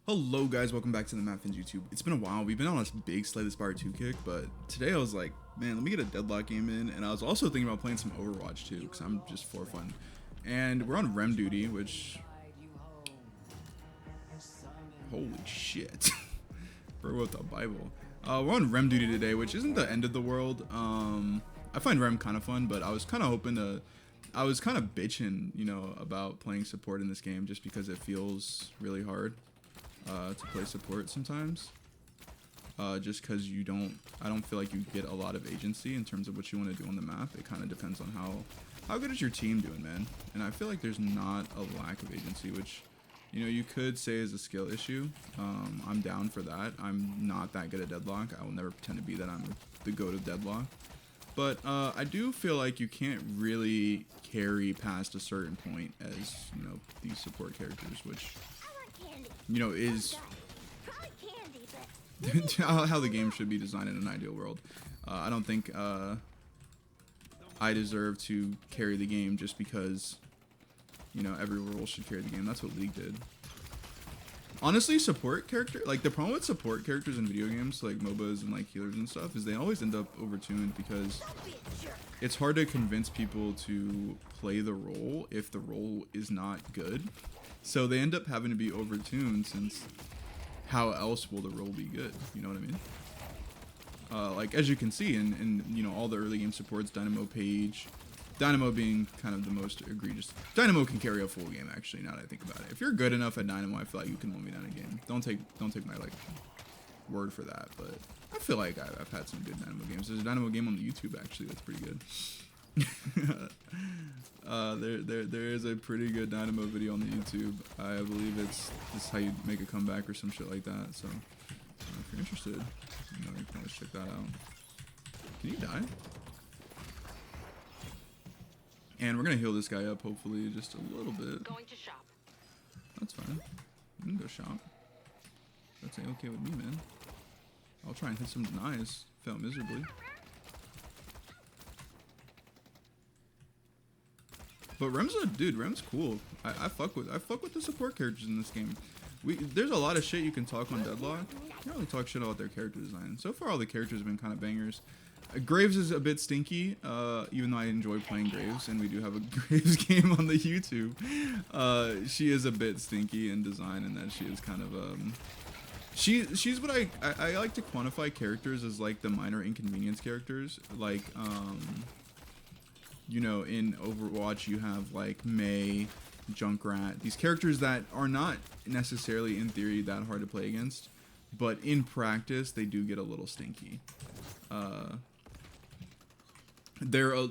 Hello guys, welcome back to the Matt Fins YouTube. It's been a while. We've been on a big Slay the Spire 2 kick, but today I was like, man, let me get a Deadlock game in, and I was also thinking about playing some Overwatch too, because I'm just for fun. And we're on Rem duty, which... Holy shit. Bro wrote the Bible. We're on Rem duty today, which isn't the end of the world. I find Rem kind of fun, but I was kind of hoping to... I was kind of bitching, you know, about playing support in this game just because it feels really hard. To play support sometimes, just because I don't feel like you get a lot of agency in terms of what you want to do on the map. It kind of depends on how good is your team doing, man. And I feel like there's not a lack of agency, which, you know, you could say is a skill issue. I'm down for that. I'm not that good at Deadlock. I will never pretend to be that I'm the goat of Deadlock. But I do feel like you can't really carry past a certain point as, you know, these support characters, which, you know, is how the game should be designed in an ideal world. I don't think I deserve to carry the game just because, you know, every role should carry the game. That's what League did. Honestly, support character, like the problem with support characters in video games, like MOBAs and like healers and stuff, is they always end up overtuned because it's hard to convince people to play the role if the role is not good. So they end up having to be overtuned, since how else will the role be good? You know what I mean? Like as you can see in you know, all the early game supports, Dynamo Page, Dynamo being kind of the most egregious. Dynamo can carry a full game, actually, now that I think about it. If you're good enough at Dynamo, I feel like you can 1v9 a game. Don't take my like word for that, but I feel like I've had some good Dynamo games. There's a Dynamo game on the YouTube actually that's pretty good. There is a pretty good Dynamo video on the YouTube. I believe it's how you make a comeback or some shit like that. So if you're interested, you know, you can always check that out. Can you die? And we're gonna heal this guy up, hopefully, just a little bit. Going to shop. That's fine. We can go shop. That's okay with me, man. I'll try and hit some denies. Fail miserably. But Rem's cool. I fuck with the support characters in this game. There's a lot of shit you can talk on Deadlock. You can't really talk shit about their character design. So far, all the characters have been kind of bangers. Graves is a bit stinky, even though I enjoy playing Graves, and we do have a Graves game on the YouTube. She is a bit stinky in design, in that she is kind of she's what I like to quantify characters as like the minor inconvenience characters. Like you know, in Overwatch you have like Mei, Junkrat, these characters that are not necessarily in theory that hard to play against, but in practice they do get a little stinky.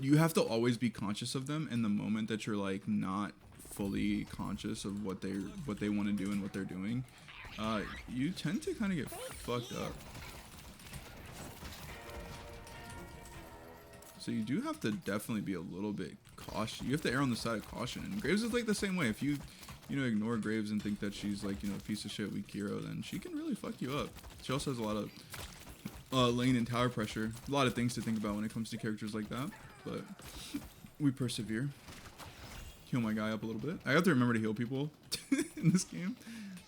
You have to always be conscious of them, in the moment that you're like not fully conscious of what they want to do and what they're doing, you tend to kind of get fucked up. So you do have to definitely be a little bit cautious. You have to err on the side of caution. And Graves is like the same way. If you know, ignore Graves and think that she's like, you know, a piece of shit weak hero, then she can really fuck you up. She also has a lot of lane and tower pressure. A lot of things to think about when it comes to characters like that, but we persevere. Heal my guy up a little bit. I have to remember to heal people in this game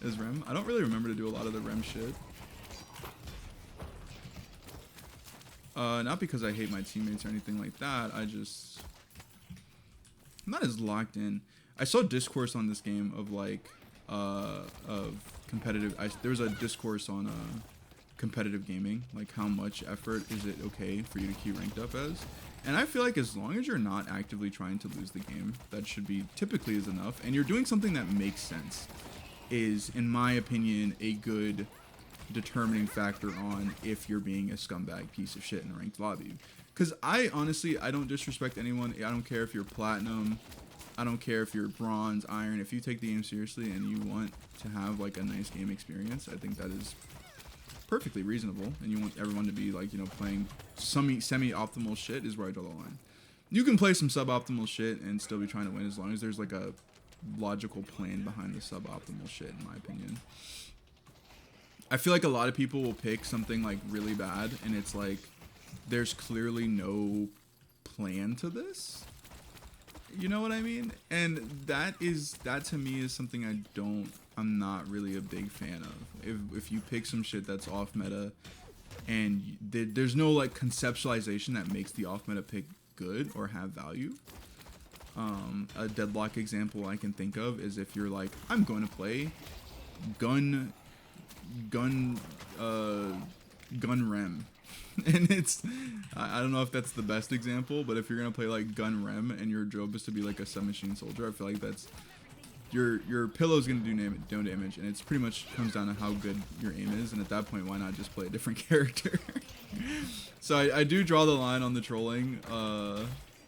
as Rem. I don't really remember to do a lot of the Rem shit. Not because I hate my teammates or anything like that. I'm not as locked in. I saw discourse on this game of like of competitive. There was a discourse on competitive gaming, like how much effort is it okay for you to keep ranked up as, and I feel like as long as you're not actively trying to lose the game, that should be typically is enough, and you're doing something that makes sense is, in my opinion, a good determining factor on if you're being a scumbag piece of shit in a ranked lobby. Because I don't disrespect anyone. I don't care if you're platinum, I don't care if you're bronze, iron. If you take the game seriously and you want to have like a nice game experience, I think that is perfectly reasonable, and you want everyone to be like, you know, playing semi-optimal shit is where I draw the line. You can play some suboptimal shit and still be trying to win, as long as there's like a logical plan behind the suboptimal shit, in my opinion. I feel like a lot of people will pick something like really bad, and it's like there's clearly no plan to this. You know what I mean? And that to me is something I'm not really a big fan of. If you pick some shit that's off meta and there's no like conceptualization that makes the off meta pick good or have value. A Deadlock example I can think of is if you're like, I'm going to play gun rem. And it's, I don't know if that's the best example, but if you're gonna play like gun rem and your job is to be like a submachine soldier, I feel like that's your pillow's gonna do no damage, and it's pretty much comes down to how good your aim is. And at that point, why not just play a different character? So I do draw the line on the trolling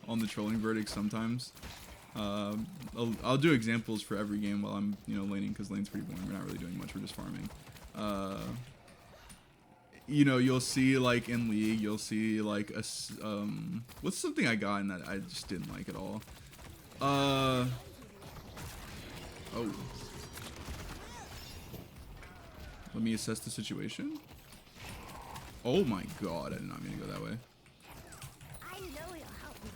verdict sometimes. I'll do examples for every game while I'm laning, because lane's pretty boring. We're not really doing much. We're just farming. You'll see like in League, you'll see like a what's something I got and that I just didn't like at all. Oh. Let me assess the situation. Oh my god, I did not mean to go that way. I know you'll help me.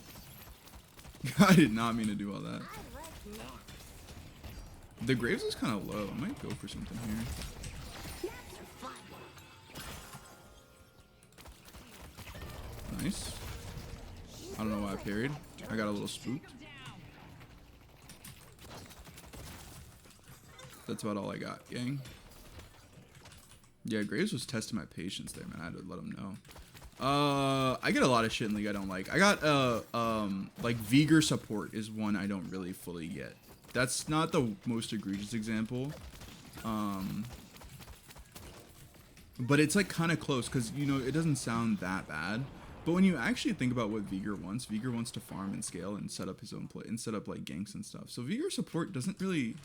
I did not mean to do all that. The Graves is kind of low. I might go for something here. Nice. I don't know why I parried. I got a little spooked. That's about all I got, gang. Yeah, Graves was testing my patience there, man. I had to let him know. I get a lot of shit in League I don't like. I got like Vigor support is one I don't really fully get. That's not the most egregious example. But it's like kind of close, because it doesn't sound that bad. But when you actually think about what Vigor wants to farm and scale and set up his own play and set up like ganks and stuff. So Vigor support doesn't really.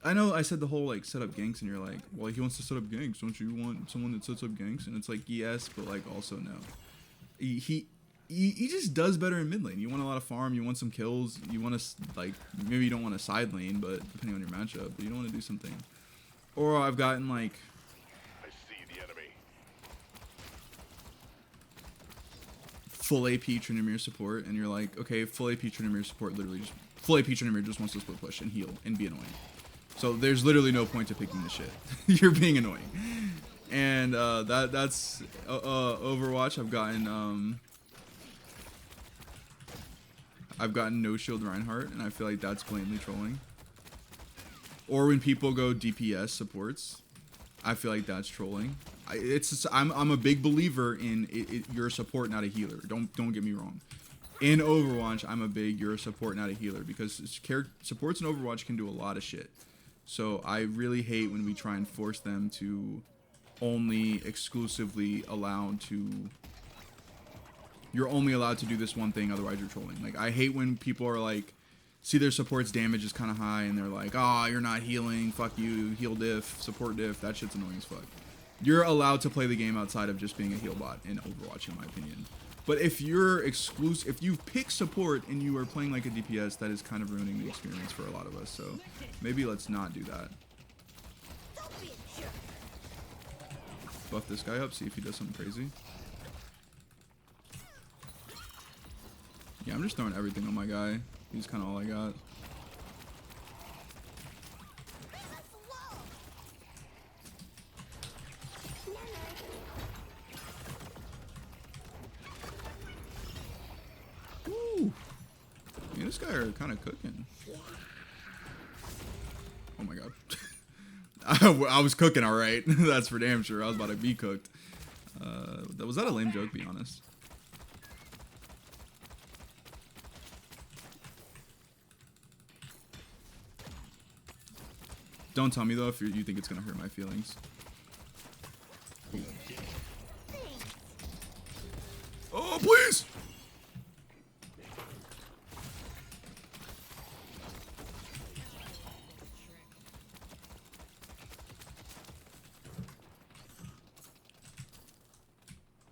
I know I said the whole like set up ganks, and you're like, well, he wants to set up ganks. Don't you want someone that sets up ganks? And it's like, yes, but like also no. He just does better in mid lane. You want a lot of farm. You want some kills. You want to like, maybe you don't want a side lane, but depending on your matchup, but you don't want to do something. Or I've gotten like. Full AP Tryndamere support, and you're like, okay, full AP Tryndamere support literally just full AP Tryndamere just wants to split push and heal and be annoying. So there's literally no point to picking this shit. You're being annoying. And that's Overwatch. I've gotten no shield Reinhardt, and I feel like that's blatantly trolling. Or when people go DPS supports, I feel like that's trolling. I'm a big believer in you're a support, not a healer. Don't get me wrong. In Overwatch, I'm a big you're a support, not a healer, because supports in Overwatch can do a lot of shit. So I really hate when we try and force them to only exclusively allowed to. You're only allowed to do this one thing, otherwise you're trolling. Like, I hate when people are like, see their support's damage is kind of high, and they're like, oh, you're not healing, fuck you, heal diff, support diff. That shit's annoying as fuck. You're allowed to play the game outside of just being a heal bot in Overwatch, in my opinion. But if you're if you pick support and you are playing like a DPS, that is kind of ruining the experience for a lot of us. So maybe let's not do that. Buff this guy up, see if he does something crazy. Yeah, I'm just throwing everything on my guy. He's kind of all I got. Woo! Yeah, this guy are kind of cooking. Oh my god. I was cooking alright. That's for damn sure. I was about to be cooked. Was that a lame joke, be honest? Don't tell me though if you think it's gonna hurt my feelings. Ooh. Oh, please!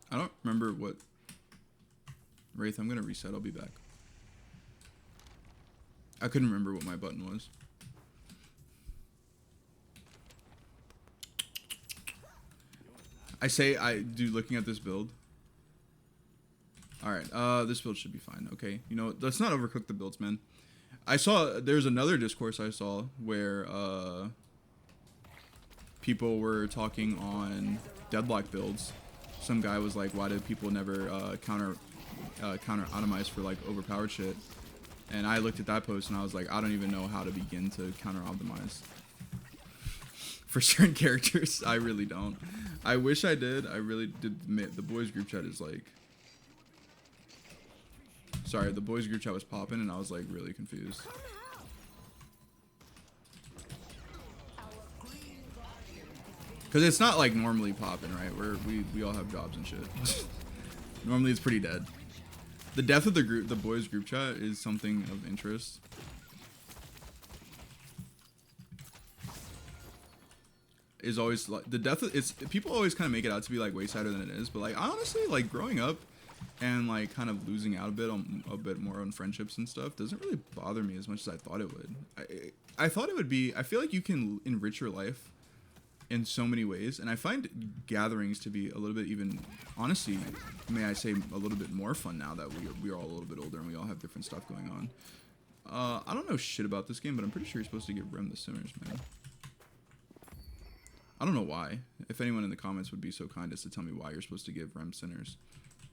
I don't remember what. Wraith, I'm gonna reset. I'll be back. I couldn't remember what my button was. I do looking at this build. All right. This build should be fine. Okay. You know, let's not overcook the builds, man. I saw there's another discourse I saw where people were talking on Deadlock builds. Some guy was like, "Why did people never counter optimize for like overpowered shit?" And I looked at that post and I was like, I don't even know how to begin to counter optimize for certain characters. I really don't. I wish I did. I really did. The boys group chat is like, sorry, the boys group chat was popping and I was like really confused. Cause it's not like normally popping, right? We all have jobs and shit. Normally it's pretty dead. The death of the group, the boys group chat, is something of interest. Is always like the death of, it's people always kind of make it out to be like way sadder than it is, but like honestly, like growing up and like kind of losing out a bit more on friendships and stuff doesn't really bother me as much as I thought it would. I thought it would be. I feel like you can enrich your life in so many ways, and I find gatherings to be a little bit, even honestly, may I say, a little bit more fun now that we are all a little bit older and we all have different stuff going on. I don't know shit about this game, but I'm pretty sure you're supposed to give Rem the Sinners, man. I don't know why. If anyone in the comments would be so kind as to tell me why you're supposed to give Rem Sinners.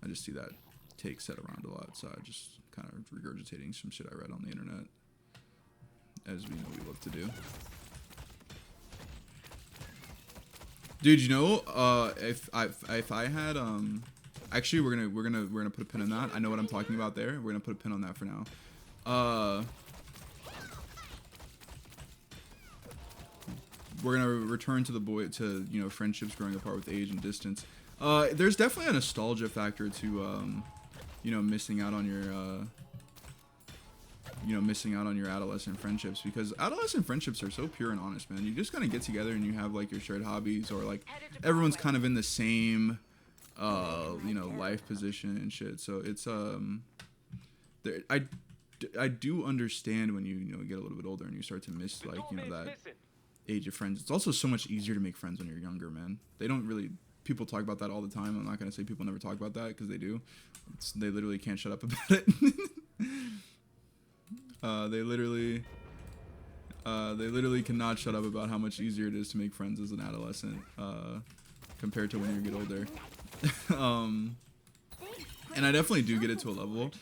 I just see that take said around a lot, so I just kind of regurgitating some shit I read on the internet, as we know we love to do. Dude, you know, if I had actually we're gonna put a pin on that. I know what I'm talking about there. We're gonna put a pin on that for now. We're gonna return to you know, friendships growing apart with age and distance. There's definitely a nostalgia factor to you know, missing out on your adolescent friendships, because adolescent friendships are so pure and honest, man. You just kind of get together and you have like your shared hobbies, or like everyone's kind of in the same you know, life position and shit. So it's I do understand when you know, get a little bit older and you start to miss, like, you know, that age of friends. It's also so much easier to make friends when you're younger, man. They don't really, people talk about that all the time. I'm not gonna say people never talk about that, because they do. They literally can't shut up about it. They literally cannot shut up about how much easier it is to make friends as an adolescent compared to when you get older. And I definitely do get it to a level.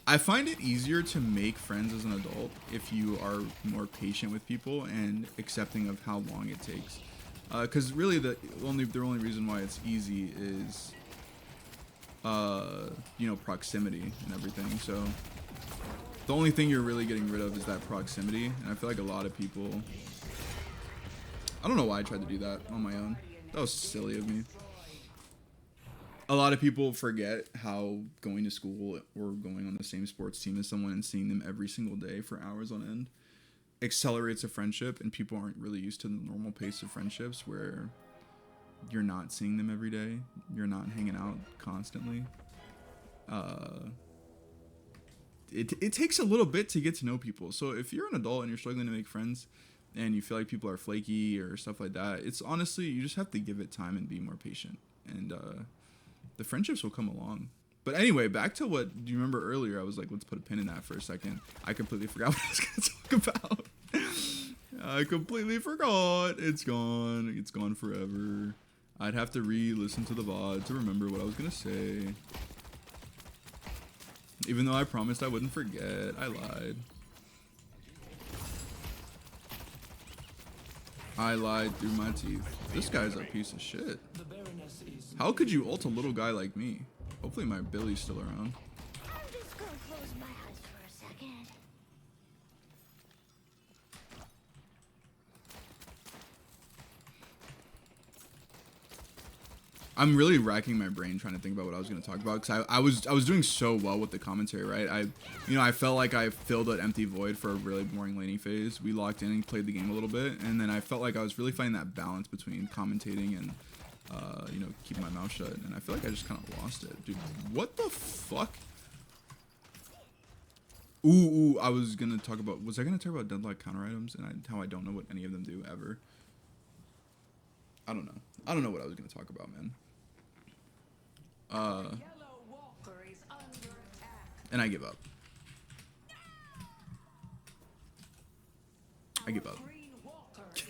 I find it easier to make friends as an adult if you are more patient with people and accepting of how long it takes. Because really the only reason why it's easy is you know, proximity and everything. So the only thing you're really getting rid of is that proximity, and I feel like a lot of people, I don't know why I tried to do that on my own. That was silly of me. A lot of people forget how going to school or going on the same sports team as someone and seeing them every single day for hours on end accelerates a friendship, and people aren't really used to the normal pace of friendships where you're not seeing them every day, you're not hanging out constantly. It takes a little bit to get to know people. So if you're an adult and you're struggling to make friends and you feel like people are flaky or stuff like that, it's honestly, you just have to give it time and be more patient, and the friendships will come along. But anyway, back to what, do you remember earlier? I was like, let's put a pin in that for a second. I completely forgot what I was going to talk about. I completely forgot. It's gone. It's gone forever. I'd have to re-listen to the VOD to remember what I was going to say. Even though I promised I wouldn't forget, I lied. I lied through my teeth. This guy's a piece of shit. How could you ult a little guy like me? Hopefully my Billy's still around. I'm just gonna close my eyes for a second. I'm really racking my brain trying to think about what I was going to talk about, because I was doing so well with the commentary, right? I felt like I filled an empty void for a really boring laning phase. We locked in and played the game a little bit, and then I felt like I was really finding that balance between commentating and you know, keeping my mouth shut, and I feel like I just kind of lost it. Dude, what the fuck? Ooh, I was going to talk about, was I going to talk about Deadlock counter items and how I don't know what any of them do ever? I don't know. I don't know what I was going to talk about, man. And I give up. I give up.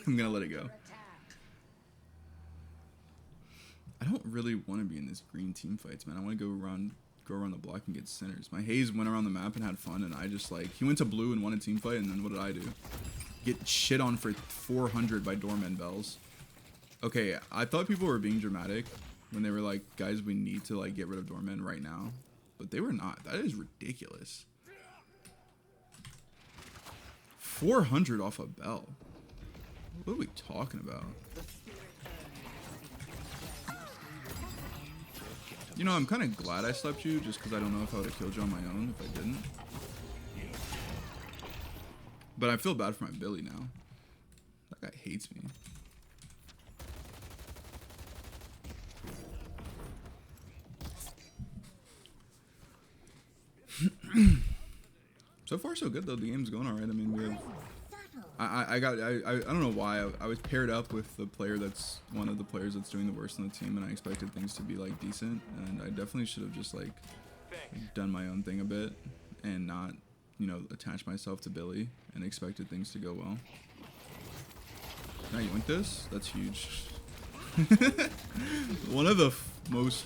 I'm gonna let it go. I don't really want to be in this green team fights, man. I want to go around the block and get centers. My Haze went around the map and had fun, and I just like, he went to blue and won a team fight, and then what did I do? Get shit on for 400 by Doorman Bells. Okay, I thought people were being dramatic when they were like, guys, we need to like get rid of Doorman right now. But they were not. That is ridiculous. 400 off a Bell. What are we talking about? You know, I'm kind of glad I slept you, just because I don't know if I would have killed you on my own if I didn't. But I feel bad for my Billy now. That guy hates me. So far, so good though. The game's going alright. I mean, we have. I don't know why I was paired up with the player that's one of the players that's doing the worst on the team, and I expected things to be like decent, and I definitely should have just like done my own thing a bit and not, you know, attach myself to Billy and expected things to go well. Can I yoink this? That's huge. One of the most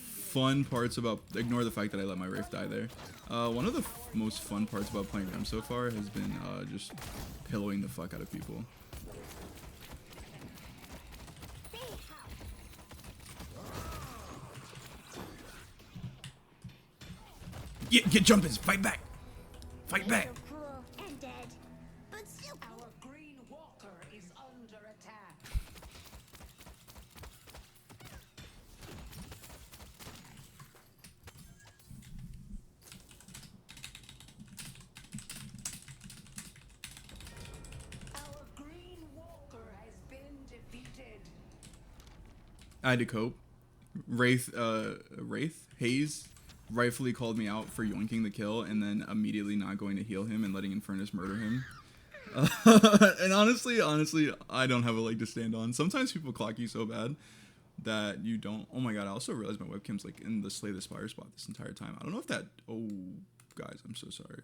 fun parts about, ignore the fact that I let my Wraith die there. One of the most fun parts about playing Rem so far has been just pillowing the fuck out of people. Get jumpers, fight back, fight back. So cool and dead, but still cool. Our green walker is under attack. Our green walker has been defeated. I had to cope. Wraith, Haze rightfully called me out for yoinking the kill and then immediately not going to heal him and letting Infernus murder him. And honestly, I don't have a leg to stand on. Sometimes people clock you so bad that you don't. Oh my god, I also realized my webcam's like in the Slay the Spire spot this entire time. I don't know if that. Oh, guys, I'm so sorry.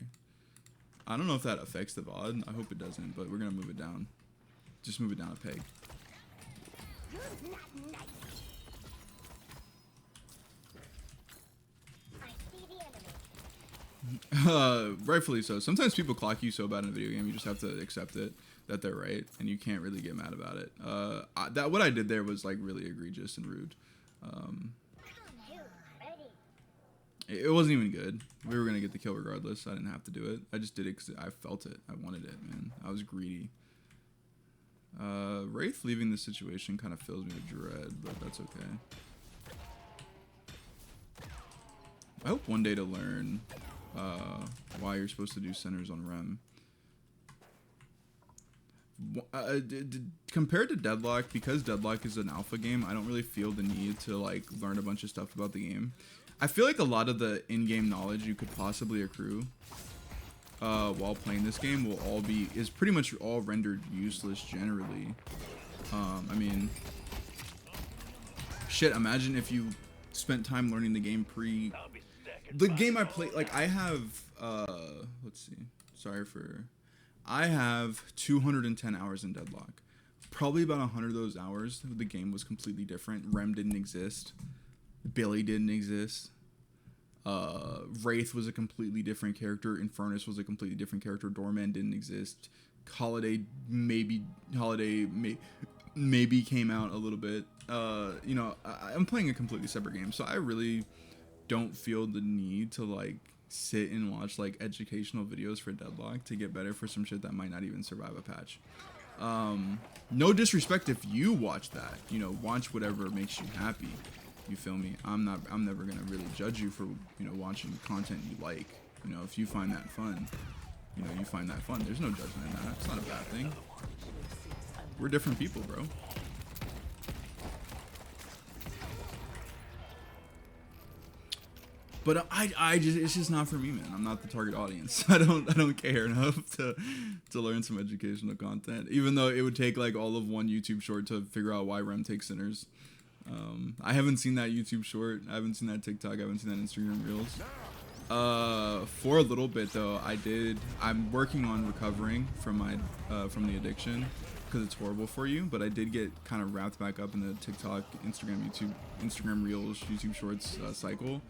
I don't know if that affects the VOD. I hope it doesn't, but we're gonna move it down. Just move it down a peg. You're not nice. I see the enemy. Rightfully so. Sometimes people clock you so bad in a video game, you just have to accept it, that they're right, and you can't really get mad about it. What I did there was like really egregious and rude. Dude, ready. It wasn't even good. We were gonna get the kill regardless. I didn't have to do it. I just did it because I felt it. I wanted it, man. I was greedy. Wraith leaving this situation kind of fills me with dread, but that's okay. I hope one day to learn why you're supposed to do centers on Rem. Compared to Deadlock, because Deadlock is an alpha game, I don't really feel the need to like learn a bunch of stuff about the game. I feel like a lot of the in-game knowledge you could possibly accrue while playing this game is pretty much all rendered useless generally. I mean, shit, imagine if you spent time learning the game the game I play, like I have, let's see, I have 210 hours in Deadlock. Probably about 100 of those hours, the game was completely different. Rem didn't exist. Billy didn't exist. Wraith was a completely different character. Infernus was a completely different character. Doorman didn't exist. Holiday maybe came out a little bit. You know, I'm playing a completely separate game, so I really don't feel the need to like sit and watch like educational videos for Deadlock to get better for some shit that might not even survive a patch. No disrespect if you watch that, you know, watch whatever makes you happy. You feel me? I'm never gonna really judge you for, you know, watching content you like. You know, if you find that fun, you know, you find that fun. There's no judgment in that. It's not a bad thing. We're different people, bro. But it's just not for me, man. I'm not the target audience. I don't care enough to learn some educational content. Even though it would take like all of one YouTube short to figure out why Rem takes sinners. I haven't seen that YouTube short. I haven't seen that TikTok. I haven't seen that Instagram Reels. For a little bit though, I'm working on recovering from from the addiction because it's horrible for you. But I did get kind of wrapped back up in the TikTok, Instagram Reels, YouTube Shorts cycle.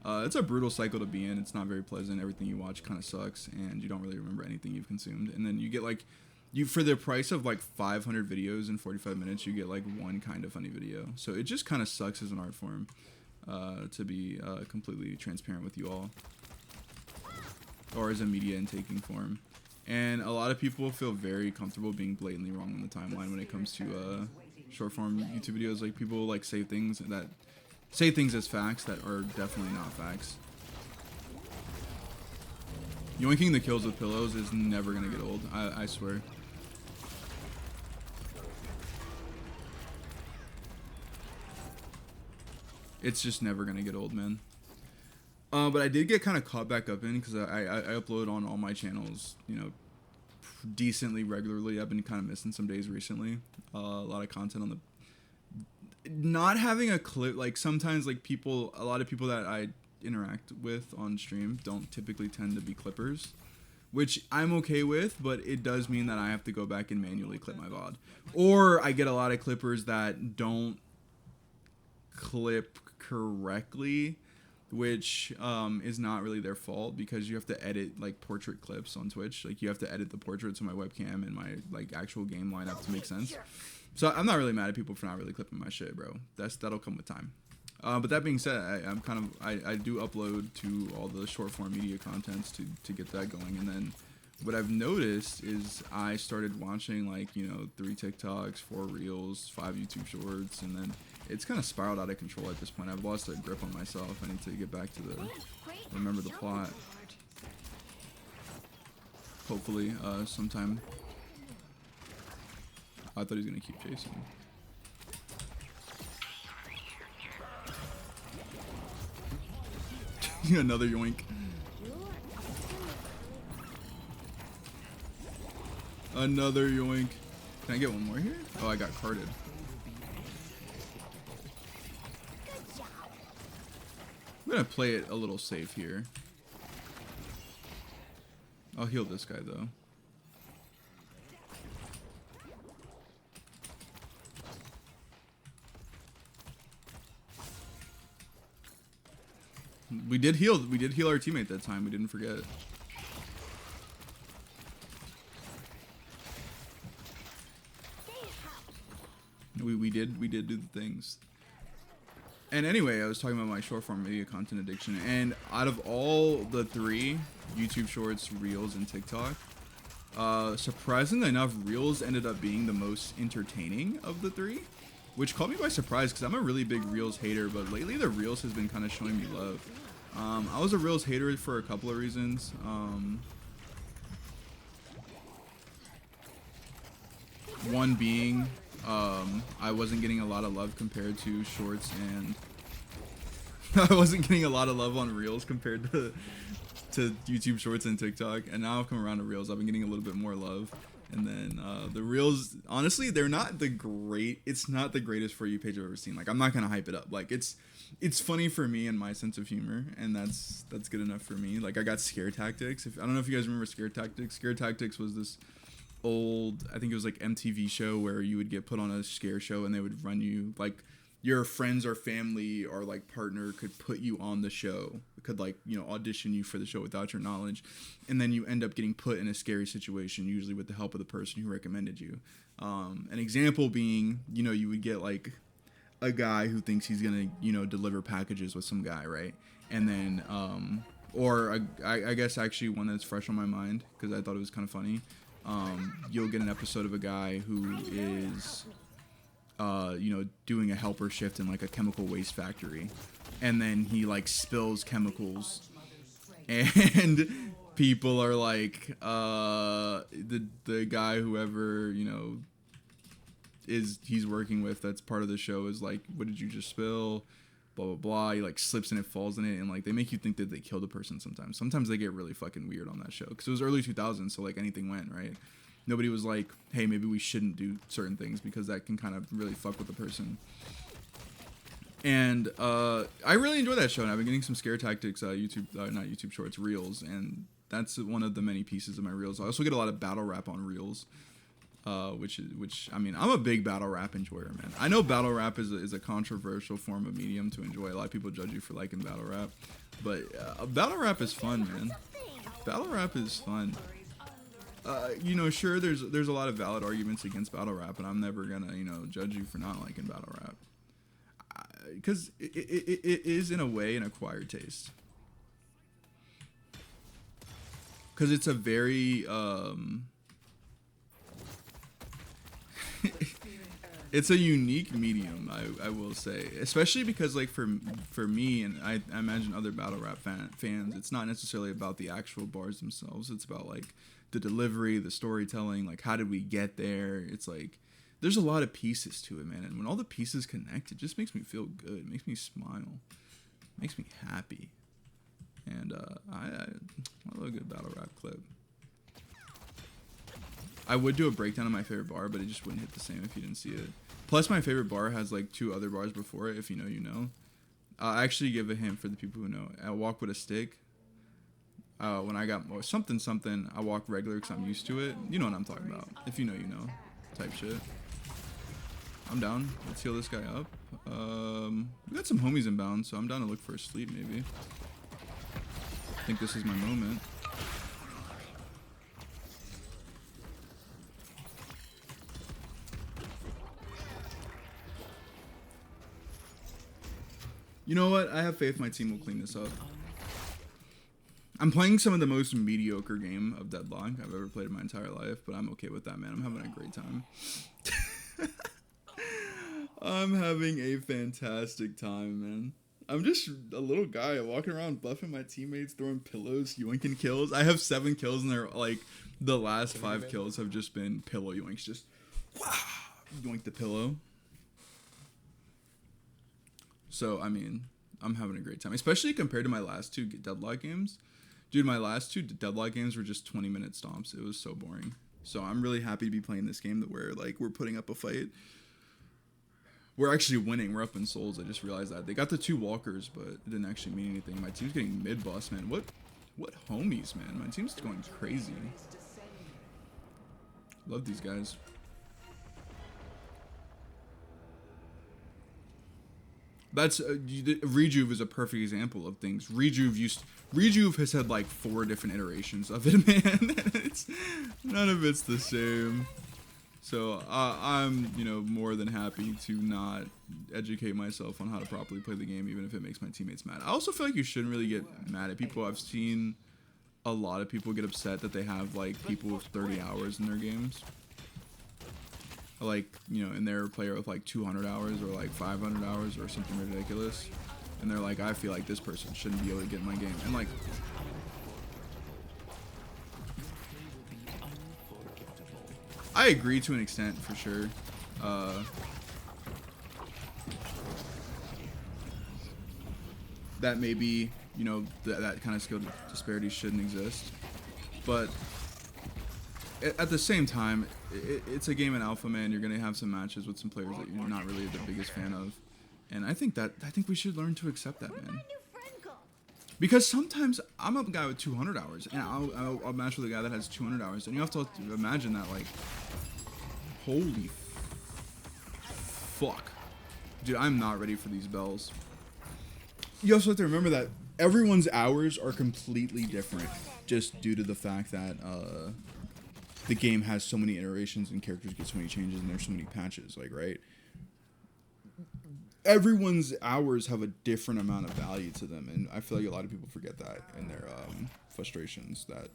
It's a brutal cycle to be in. It's not very pleasant. Everything you watch kind of sucks, and you don't really remember anything you've consumed. And then you get like, for the price of like 500 videos in 45 minutes, you get like one kind of funny video. So it just kind of sucks as an art form, to be completely transparent with you all, or as a media intaking form. And a lot of people feel very comfortable being blatantly wrong on the timeline when it comes to short form YouTube videos. Like people like say things as facts that are definitely not facts. Yoinking the kills with pillows is never gonna get old. I swear. It's just never gonna get old, man. But I did get kind of caught back up in because I upload on all my channels, you know, decently regularly. I've been kind of missing some days recently. A lot of content on the. Not having a clip, like sometimes like a lot of people that I interact with on stream don't typically tend to be clippers, which I'm okay with, but it does mean that I have to go back and manually clip my VOD. Or I get a lot of clippers that don't clip correctly, which is not really their fault because you have to edit like portrait clips on Twitch. Like you have to edit the portraits on my webcam and my like actual game lineup to make sense. So I'm not really mad at people for not really clipping my shit, bro. That'll come with time. But that being said, I do upload to all the short form media contents to get that going. And then what I've noticed is I started watching like, you know, 3 TikToks, 4 Reels, 5 YouTube Shorts, and then it's kind of spiraled out of control at this point. I've lost a grip on myself. I need to get back to remember the plot. Hopefully, sometime. I thought he was gonna keep chasing. Another yoink. Another yoink. Can I get one more here? Oh, I got carded. I'm gonna play it a little safe here. I'll heal this guy though. We did heal our teammate that time. We didn't forget. We did do the things. And anyway, I was talking about my short form media content addiction, and out of all the 3, YouTube Shorts, Reels, and TikTok, surprisingly enough, Reels ended up being the most entertaining of the 3, which caught me by surprise because I'm a really big Reels hater, but lately the Reels has been kind of showing me love. I was a Reels hater for a couple of reasons. One being, I wasn't getting a lot of love compared to Shorts, and I wasn't getting a lot of love on Reels compared to YouTube Shorts and TikTok, and now I've come around to Reels. I've been getting a little bit more love. And then the Reels, honestly, they're not it's not the greatest For You page I've ever seen. Like, I'm not gonna hype it up. Like, it's funny for me and my sense of humor, and that's good enough for me. Like, I got Scare Tactics. I don't know if you guys remember Scare Tactics. Scare Tactics was this old, I think it was like MTV show where you would get put on a scare show and they would run you, like, your friends or family or like partner could put you on the show, could like, you know, audition you for the show without your knowledge, and then you end up getting put in a scary situation, usually with the help of the person who recommended you. An example being, you know, you would get like a guy who thinks he's gonna, you know, deliver packages with some guy, right? And then I guess actually one that's fresh on my mind because I thought it was kind of funny. You'll get an episode of a guy who is you know, doing a helper shift in like a chemical waste factory, and then he like spills chemicals, and people are like, the guy, whoever, you know, he's working with, that's part of the show, is like, what did you just spill? Blah blah blah. He like slips and it falls in it, and like they make you think that they killed a person sometimes. Sometimes they get really fucking weird on that show because it was early 2000s, so like anything went, right? Nobody was like, hey, maybe we shouldn't do certain things because that can kind of really fuck with the person. And I really enjoy that show, and I've been getting some scare tactics YouTube, not YouTube Shorts, Reels, and that's one of the many pieces of my Reels. I also get a lot of battle rap on Reels, which I mean, I'm a big battle rap enjoyer, man. I know battle rap is a controversial form of medium to enjoy. A lot of people judge you for liking battle rap, but battle rap is fun, man. Battle rap is fun. You know, sure, there's a lot of valid arguments against battle rap, and I'm never gonna, you know, judge you for not liking battle rap. Because it is in a way an acquired taste. Because it's a very it's a unique medium, I will say, especially because like for me, and I imagine other battle rap fans, it's not necessarily about the actual bars themselves. It's about like the delivery, the storytelling, like how did we get there. It's like there's a lot of pieces to it, man, and when all the pieces connect, it just makes me feel good. It makes me smile, it makes me happy. And I love a good battle rap clip. I would do a breakdown of my favorite bar, but it just wouldn't hit the same if you didn't see it. Plus, my favorite bar has like 2 other bars before it. If you know, you know. I'll actually give a hint for the people who know. I walk with a stick. When I got something, I walk regular because I'm used to it. You know what I'm talking about. If you know, you know. Type shit. I'm down. Let's heal this guy up. We got some homies inbound, so I'm down to look for a sleep maybe. I think this is my moment. You know what? I have faith my team will clean this up. I'm playing some of the most mediocre game of Deadlock I've ever played in my entire life, but I'm okay with that, man. I'm having a great time. I'm having a fantastic time, man. I'm just a little guy walking around buffing my teammates, throwing pillows, yoinking kills. I have 7 kills, and they're like the last 5 kills have just been pillow yoinks. Just yoink the pillow. So, I mean, I'm having a great time, especially compared to my last 2 Deadlock games. Dude, my last 2 Deadlock games were just 20-minute stomps. It was so boring. So I'm really happy to be playing this game that we're putting up a fight. We're actually winning. We're up in souls. I just realized that. They got the 2 walkers, but it didn't actually mean anything. My team's getting mid-boss, man. What homies, man. My team's going crazy. Love these guys. That's Rejuve is a perfect example of things. Rejuve has had like 4 different iterations of it, man. None of it's the same. So I'm, you know, more than happy to not educate myself on how to properly play the game, even if it makes my teammates mad. I also feel like you shouldn't really get mad at people. I've seen a lot of people get upset that they have like people with 30 hours in their games. Like, you know, and they're a player with like 200 hours or like 500 hours or something ridiculous. And they're like, I feel like this person shouldn't be able to get in my game. And like, I agree to an extent for sure. That maybe, you know, that kind of skill disparity shouldn't exist. But at the same time, it's a game in alpha, man. You're gonna have some matches with some players that you're not really the biggest fan of, and I think we should learn to accept that, man. Because sometimes I'm a guy with 200 hours, and I'll match with a guy that has 200 hours, and you have to imagine that, like, holy fuck, dude, I'm not ready for these bells. You also have to remember that everyone's hours are completely different, just due to the fact that the game has so many iterations and characters get so many changes and there's so many patches, like, right? Everyone's hours have a different amount of value to them, and I feel like a lot of people forget that in their frustrations, that,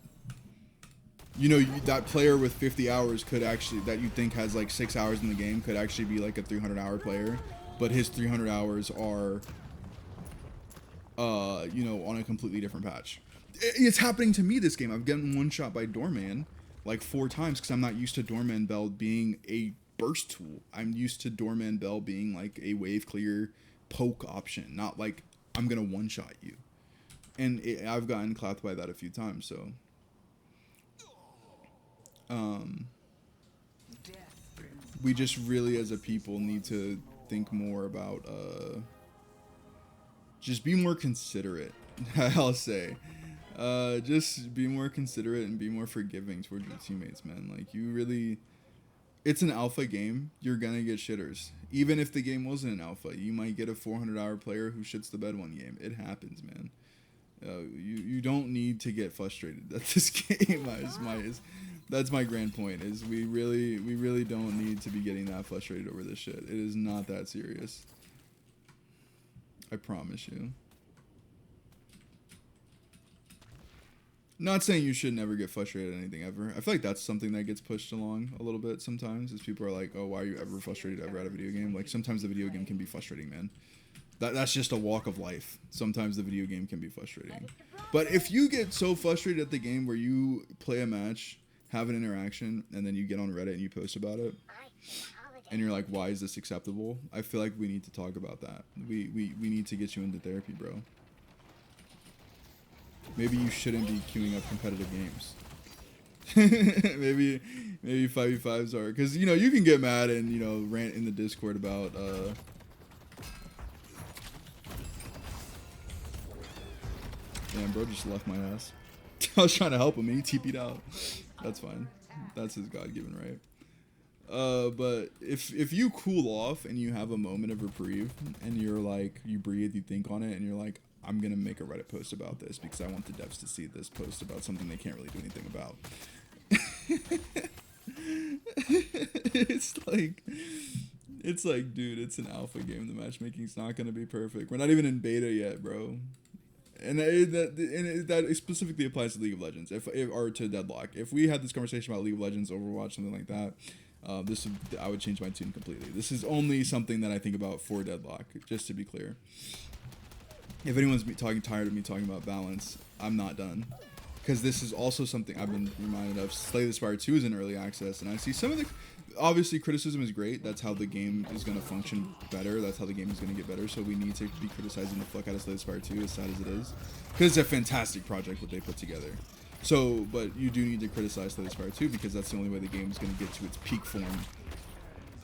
you know, that player with 50 hours could actually, that you think has like 6 hours in the game, could actually be like a 300-hour player, but his 300 hours are, you know, on a completely different patch. It's happening to me this game. I've gotten one shot by Doorman like 4 times because I'm not used to Doorman Bell being a burst tool. I'm used to Doorman Bell being like a wave clear poke option, not like I'm gonna one-shot you. And I've gotten clapped by that a few times, so we just really as a people need to think more about just be more considerate. I'll say, just be more considerate and be more forgiving towards your teammates, man. Like, you really, it's an alpha game. You're gonna get shitters. Even if the game wasn't an alpha, you might get a 400-hour player who shits the bed one game. It happens, man. You don't need to get frustrated at this game. That's my grand point. Is we really don't need to be getting that frustrated over this shit. It is not that serious. I promise you. Not saying you should never get frustrated at anything ever. I feel like that's something that gets pushed along a little bit sometimes. Is people are like, oh, why are you ever frustrated ever at a video game? Like, sometimes the video game can be frustrating, man. That's just a walk of life. Sometimes the video game can be frustrating. But if you get so frustrated at the game where you play a match, have an interaction, and then you get on Reddit and you post about it, and you're like, why is this acceptable? I feel like we need to talk about that. We need to get you into therapy, bro. Maybe you shouldn't be queuing up competitive games. maybe 5v5s are, because, you know, you can get mad and, you know, rant in the Discord about damn, bro just left my ass. I was trying to help him and he TP'd out. That's fine. That's his God-given right. But if you cool off and you have a moment of reprieve and you're like, you breathe, you think on it, and you're like, I'm gonna make a Reddit post about this because I want the devs to see this post about something they can't really do anything about. It's like, dude, it's an alpha game. The matchmaking's not gonna be perfect. We're not even in beta yet, bro. And that specifically applies to League of Legends, or to Deadlock. If we had this conversation about League of Legends, Overwatch, something like that, I would change my tune completely. This is only something that I think about for Deadlock, just to be clear. If anyone's tired of me talking about balance, I'm not done. Because this is also something I've been reminded of. Slay the Spire 2 is in early access, and I see some of the... Obviously, criticism is great. That's how the game is going to function better. That's how the game is going to get better. So we need to be criticizing the fuck out of Slay the Spire 2, as sad as it is. Because it's a fantastic project what they put together. So, but you do need to criticize Slay the Spire 2 because that's the only way the game is going to get to its peak form,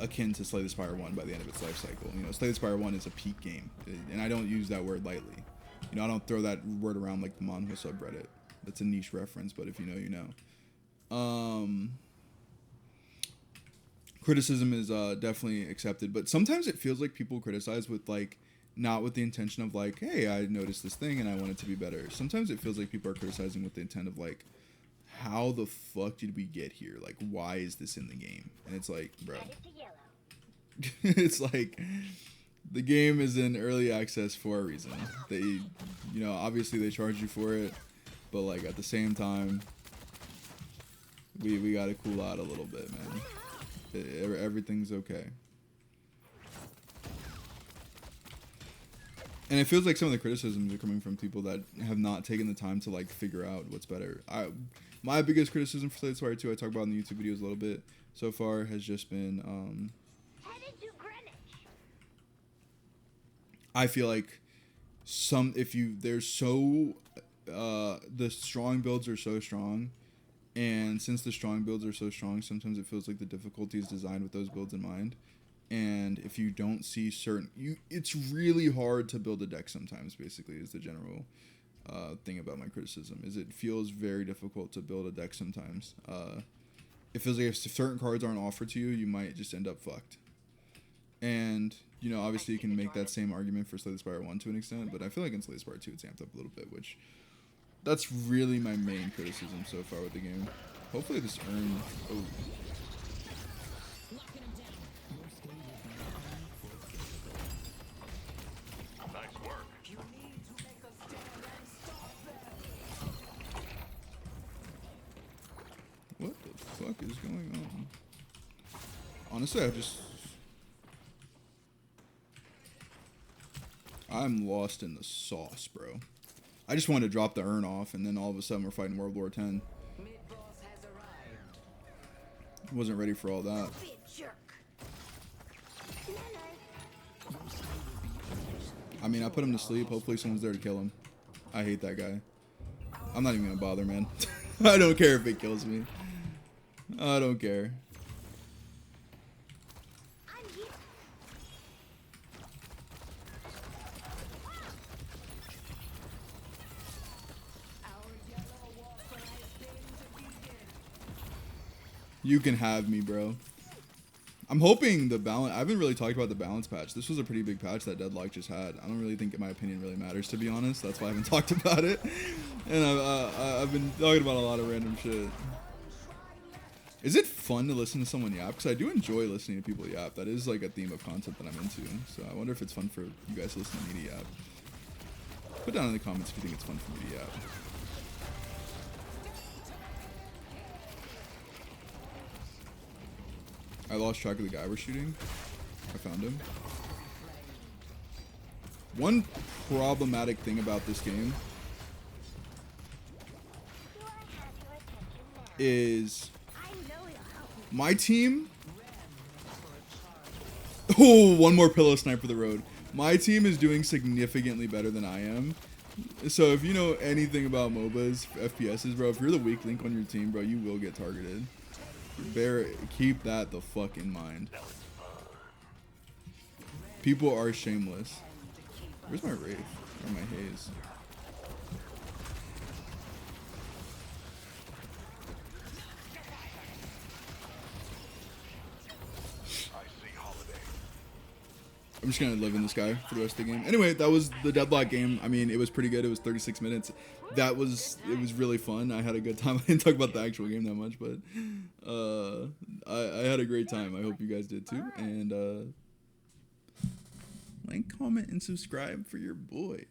akin to Slay the Spire 1 by the end of its life cycle. You know, Slay the Spire 1 is a peak game. And I don't use that word lightly. You know, I don't throw that word around like the Manhwa subreddit. That's a niche reference, but if you know, you know. Criticism is definitely accepted, but sometimes it feels like people criticize with like not with the intention of like, hey, I noticed this thing and I want it to be better. Sometimes it feels like people are criticizing with the intent of like, how the fuck did we get here? Like, why is this in the game? And it's like, bro, it's like the game is in early access for a reason. They, you know, obviously they charge you for it, but like at the same time, we gotta cool out a little bit, man. Everything's okay. And it feels like some of the criticisms are coming from people that have not taken the time to like figure out what's better. My biggest criticism for Slay the Spire 2, I talk about in the YouTube videos a little bit so far, has just been I feel like the strong builds are so strong. And since the strong builds are so strong, sometimes it feels like the difficulty is designed with those builds in mind. And if you don't see it's really hard to build a deck sometimes, basically, is the general thing about my criticism. Is it feels very difficult to build a deck sometimes. It feels like if certain cards aren't offered to you, you might just end up fucked. And, you know, obviously you can make that same argument for Slay the Spire 1 to an extent, but I feel like in Slay the Spire 2 it's amped up a little bit, which... That's really my main criticism so far with the game. Hopefully this earned... Oh. Nice work. What the fuck is going on? Honestly, I'm lost in the sauce, bro. I just wanted to drop the urn off, and then all of a sudden we're fighting World War X. Wasn't ready for all that. I mean, I put him to sleep. Hopefully someone's there to kill him. I hate that guy. I'm not even gonna bother, man. I don't care if it kills me. I don't care. You can have me, bro. I'm hoping the balance. I haven't really talked about the balance patch. This was a pretty big patch that Deadlock just had. I don't really think my opinion really matters, to be honest. That's why I haven't talked about it. And I've been talking about a lot of random shit. Is it fun to listen to someone yap? Because I do enjoy listening to people yap. That is like a theme of content that I'm into. So I wonder if it's fun for you guys to listen to me to yap. Put down in the comments if you think it's fun for me to yap. I lost track of the guy we're shooting. I found him. One problematic thing about this game is my team. Oh, one more pillow snipe for the road. My team is doing significantly better than I am. So if you know anything about MOBAs, FPSs, bro, if you're the weak link on your team, bro, you will get targeted. Keep that the fuck in mind. People are shameless. Where's my Wraith? Or my Haze? I'm just gonna live in this guy for the rest of the game. Anyway, that was the Deadlock game. I mean, it was pretty good. It was 36 minutes. It was really fun. I had a good time. I didn't talk about the actual game that much, but I had a great time. I hope you guys did too. And like, comment, and subscribe for your boy.